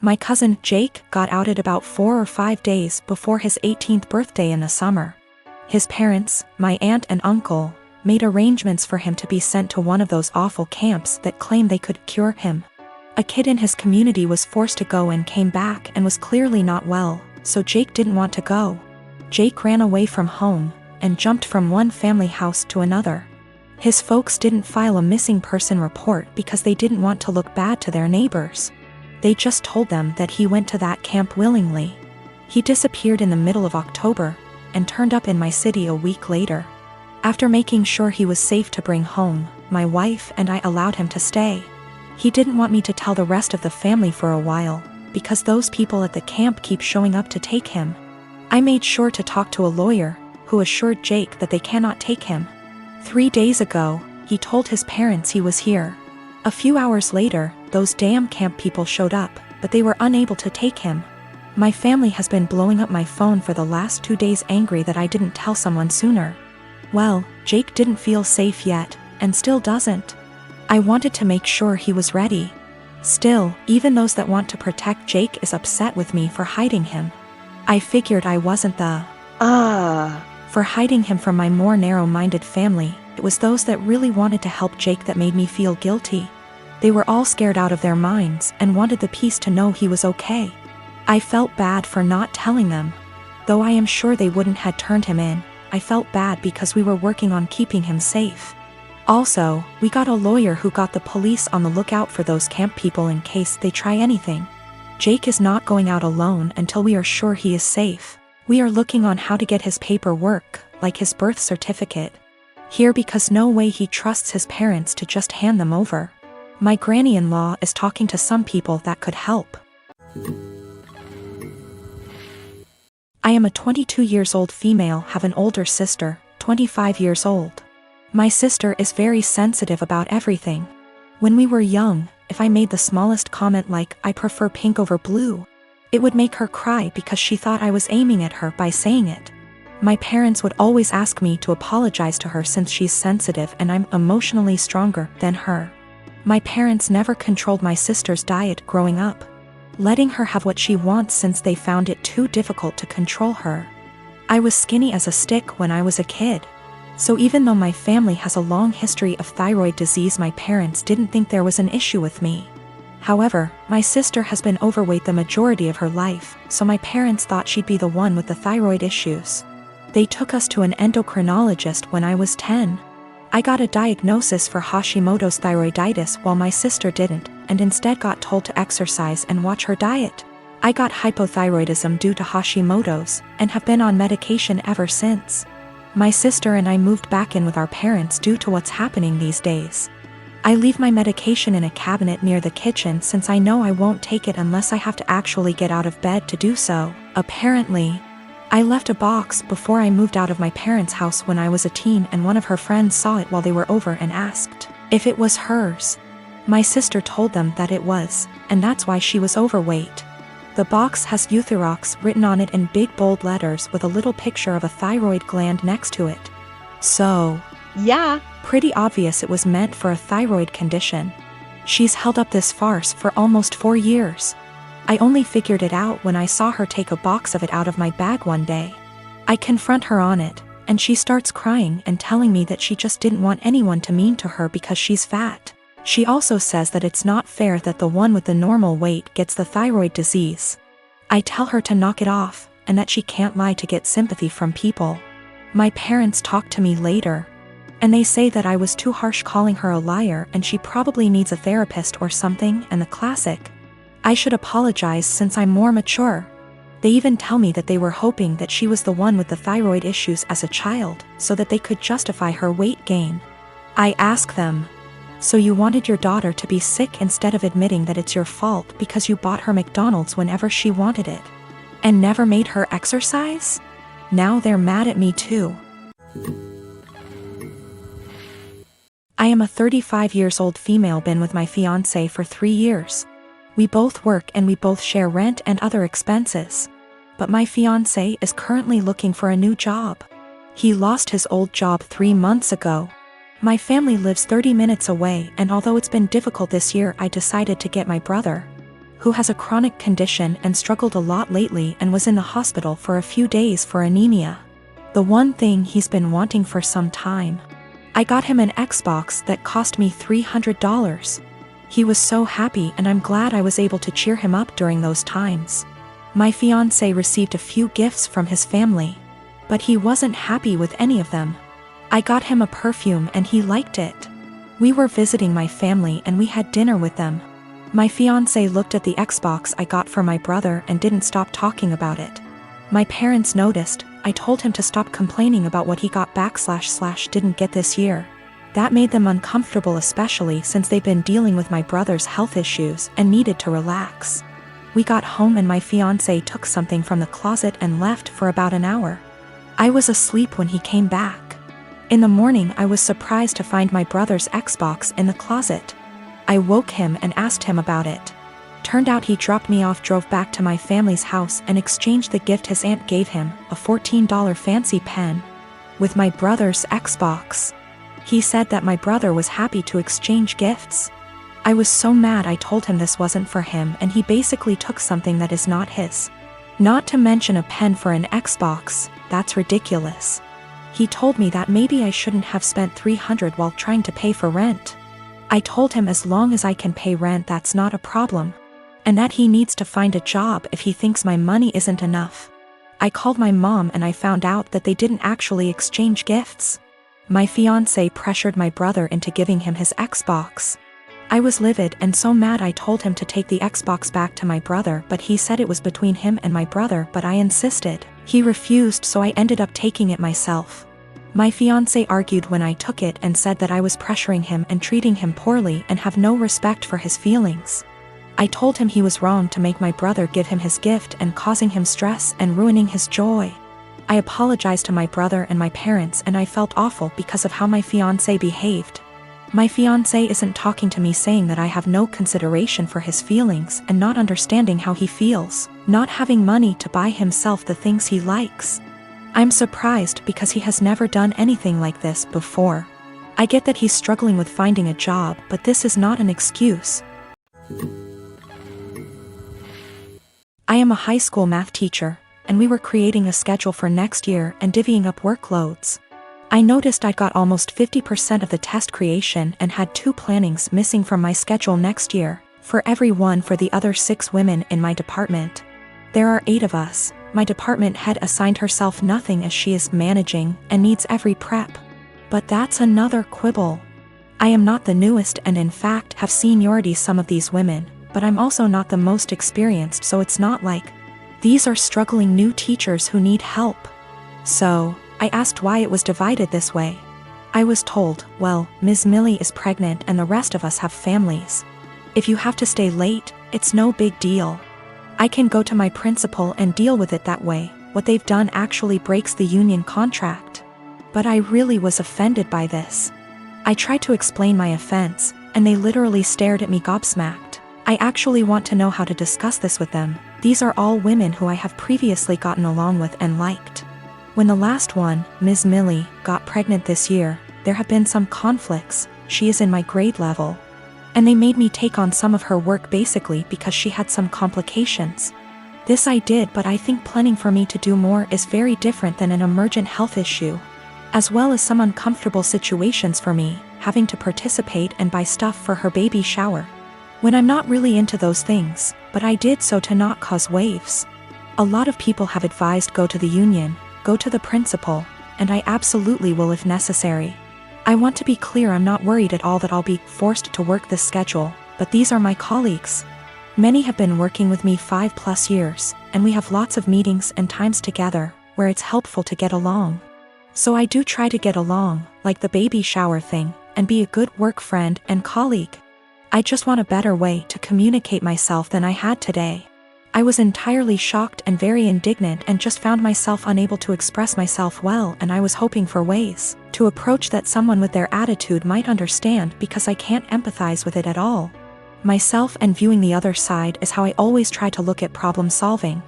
My cousin, Jake, got outed about 4 or 5 days before his 18th birthday in the summer. His parents, my aunt and uncle, made arrangements for him to be sent to one of those awful camps that claim they could cure him. A kid in his community was forced to go and came back and was clearly not well, so Jake didn't want to go. Jake ran away from home and jumped from one family house to another. His folks didn't file a missing person report because they didn't want to look bad to their neighbors. They just told them that he went to that camp willingly. He disappeared in the middle of October and turned up in my city a week later. After making sure he was safe to bring home, my wife and I allowed him to stay. He didn't want me to tell the rest of the family for a while, because those people at the camp keep showing up to take him. I made sure to talk to a lawyer, who assured Jake that they cannot take him. 3 days ago, he told his parents he was here. A few hours later, those damn camp people showed up, but they were unable to take him. My family has been blowing up my phone for the last 2 days, angry that I didn't tell someone sooner. Well, Jake didn't feel safe yet, and still doesn't. I wanted to make sure he was ready. Still, even those that want to protect Jake is upset with me for hiding him. I figured I wasn't the for hiding him from my more narrow-minded family. It was those that really wanted to help Jake that made me feel guilty. They were all scared out of their minds and wanted the peace to know he was okay. I felt bad for not telling them. Though I am sure they wouldn't had turned him in, I felt bad because we were working on keeping him safe. Also, we got a lawyer who got the police on the lookout for those camp people in case they try anything. Jake is not going out alone until we are sure he is safe. We are looking on how to get his paperwork, like his birth certificate, here because no way he trusts his parents to just hand them over. My granny-in-law is talking to some people that could help. I am a 22 years old female, have an older sister, 25 years old. My sister is very sensitive about everything. When we were young, if I made the smallest comment like, "I prefer pink over blue," it would make her cry because she thought I was aiming at her by saying it. My parents would always ask me to apologize to her since she's sensitive and I'm emotionally stronger than her. My parents never controlled my sister's diet growing up, letting her have what she wants since they found it too difficult to control her. I was skinny as a stick when I was a kid. So even though my family has a long history of thyroid disease, my parents didn't think there was an issue with me. However, my sister has been overweight the majority of her life, so my parents thought she'd be the one with the thyroid issues. They took us to an endocrinologist when I was 10. I got a diagnosis for Hashimoto's thyroiditis while my sister didn't, and instead got told to exercise and watch her diet. I got hypothyroidism due to Hashimoto's, and have been on medication ever since. My sister and I moved back in with our parents due to what's happening these days. I leave my medication in a cabinet near the kitchen since I know I won't take it unless I have to actually get out of bed to do so. Apparently, I left a box before I moved out of my parents' house when I was a teen, and one of her friends saw it while they were over and asked if it was hers. My sister told them that it was, and that's why she was overweight. The box has Euthyrox written on it in big bold letters with a little picture of a thyroid gland next to it. So, yeah, pretty obvious it was meant for a thyroid condition. She's held up this farce for almost 4 years. I only figured it out when I saw her take a box of it out of my bag one day. I confront her on it, and she starts crying and telling me that she just didn't want anyone to mean to her because she's fat. She also says that it's not fair that the one with the normal weight gets the thyroid disease. I tell her to knock it off, and that she can't lie to get sympathy from people. My parents talk to me later, and they say that I was too harsh calling her a liar and she probably needs a therapist or something, and the classic, I should apologize since I'm more mature. They even tell me that they were hoping that she was the one with the thyroid issues as a child, so that they could justify her weight gain. I ask them, so you wanted your daughter to be sick instead of admitting that it's your fault because you bought her McDonald's whenever she wanted it, and never made her exercise? Now they're mad at me too. I am a 35 years old female, been with my fiancé for 3 years. We both work and we both share rent and other expenses. But my fiancé is currently looking for a new job. He lost his old job 3 months ago. My family lives 30 minutes away, and although it's been difficult this year, I decided to get my brother, who has a chronic condition and struggled a lot lately and was in the hospital for a few days for anemia. The one thing he's been wanting for some time. I got him an Xbox that cost me $300. He was so happy and I'm glad I was able to cheer him up during those times. My fiancé received a few gifts from his family, but he wasn't happy with any of them. I got him a perfume and he liked it. We were visiting my family and we had dinner with them. My fiancé looked at the Xbox I got for my brother and didn't stop talking about it. My parents noticed. I told him to stop complaining about what he got / didn't get this year. That made them uncomfortable, especially since they've been dealing with my brother's health issues and needed to relax. We got home and my fiancé took something from the closet and left for about an hour. I was asleep when he came back. In the morning I was surprised to find my brother's Xbox in the closet. I woke him and asked him about it. Turned out he dropped me off, drove back to my family's house and exchanged the gift his aunt gave him, a $14 fancy pen, with my brother's Xbox. He said that my brother was happy to exchange gifts. I was so mad. I told him this wasn't for him and he basically took something that is not his. Not to mention a pen for an Xbox, that's ridiculous. He told me that maybe I shouldn't have spent $300 while trying to pay for rent. I told him as long as I can pay rent that's not a problem. And that he needs to find a job if he thinks my money isn't enough. I called my mom and I found out that they didn't actually exchange gifts. My fiancé pressured my brother into giving him his Xbox. I was livid and so mad. I told him to take the Xbox back to my brother, but he said it was between him and my brother, but I insisted. He refused, so I ended up taking it myself. My fiancé argued when I took it and said that I was pressuring him and treating him poorly and have no respect for his feelings. I told him he was wrong to make my brother give him his gift and causing him stress and ruining his joy. I apologized to my brother and my parents and I felt awful because of how my fiancé behaved. My fiancé isn't talking to me, saying that I have no consideration for his feelings and not understanding how he feels, not having money to buy himself the things he likes. I'm surprised because he has never done anything like this before. I get that he's struggling with finding a job, but this is not an excuse. I am a high school math teacher, and we were creating a schedule for next year and divvying up workloads. I noticed I got almost 50% of the test creation and had 2 plannings missing from my schedule next year, for every one for the other 6 women in my department. There are 8 of us. My department head assigned herself nothing as she is managing and needs every prep. But that's another quibble. I am not the newest and in fact have seniority some of these women, but I'm also not the most experienced, so it's not like these are struggling new teachers who need help. So, I asked why it was divided this way. I was told, well, Ms. Millie is pregnant and the rest of us have families. If you have to stay late, it's no big deal. I can go to my principal and deal with it that way. What they've done actually breaks the union contract. But I really was offended by this. I tried to explain my offense, and they literally stared at me gobsmacked. I actually want to know how to discuss this with them. These are all women who I have previously gotten along with and liked. When the last one, Ms. Millie, got pregnant this year, there have been some conflicts. She is in my grade level. And they made me take on some of her work basically because she had some complications. This I did, but I think planning for me to do more is very different than an emergent health issue. As well as some uncomfortable situations for me, having to participate and buy stuff for her baby shower. When I'm not really into those things, but I did so to not cause waves. A lot of people have advised go to the union, go to the principal, and I absolutely will if necessary. I want to be clear, I'm not worried at all that I'll be forced to work this schedule, but these are my colleagues. Many have been working with me 5+ years, and we have lots of meetings and times together, where it's helpful to get along. So I do try to get along, like the baby shower thing, and be a good work friend and colleague. I just want a better way to communicate myself than I had today. I was entirely shocked and very indignant and just found myself unable to express myself well, and I was hoping for ways to approach that someone with their attitude might understand, because I can't empathize with it at all. Myself and viewing the other side is how I always try to look at problem solving.